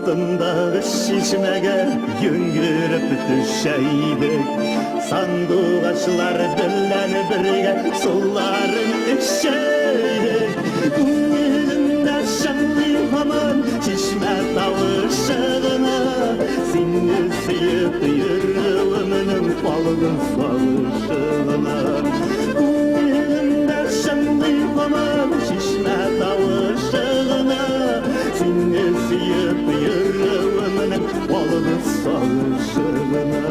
altındağı şişmege yüngürüp düşeydik. Sandıgaçlar bilen birge suların içeydik. Elimde şanlı hamam çişme tavışığına, seni sıyıp yürümenin balgın salışığına. Elimde şanlı hamam çişme tavışığına, seni sıyıp yürümenin balgın salışığına.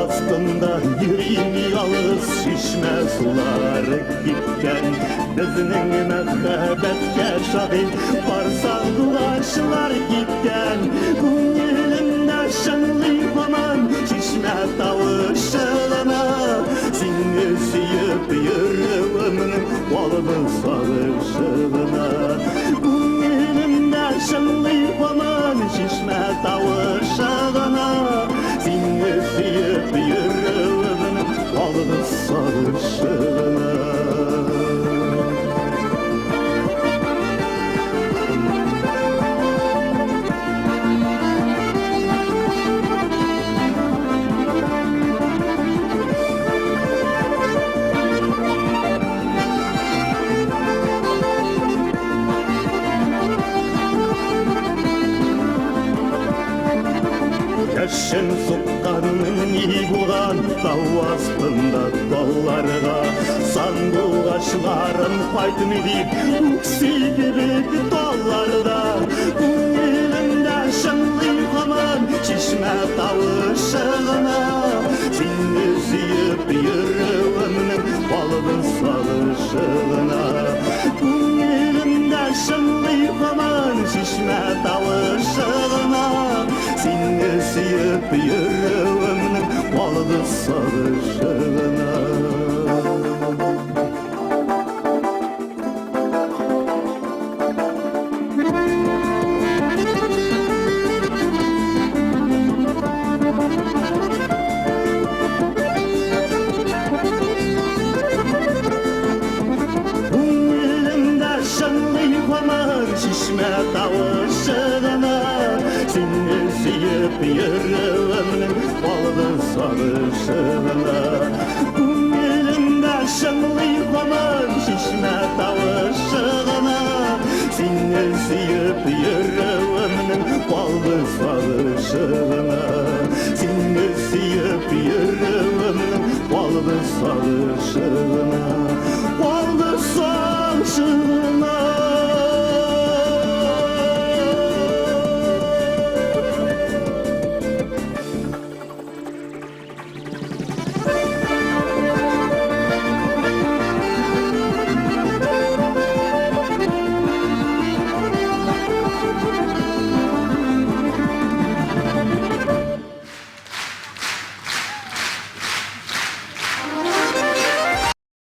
Astında yüreğimi yalnız şişme sular gitken, bizning mehabetke şahit barsaklaşlar gitken. Ko'nglimda şanlı hamon şişme tavışığına, seni suyup yürümenin balg'in solishig'ina. Ko'nglimda şanlı hamon şişme tavışığına, seni suyup yürümenin balg'in solishig'ina. Yaşın sokkanın yığılan dağ astında dallarga, sandıgaçların faytımı deyip yükselirik dallarda. Ko'nglimda şanlı hamon çişme tavışığına, seni suyup yürümenin balg'in solishig'ina. Ko'nglimda şanlı hamon çişme tavışığına, seni suyup yürümenin balg'in solishig'ina. Ko'nglimda şanlı hamon şişme tavışığına, seni suyup yürümenin balg'in solishig'ina. Ko'nglimda şanlı hamon şişme tavışığına, seni suyup yürümenin balg'in solishig'ina. Seni suyup yürümenin balg'in solishig'ina. Balg'in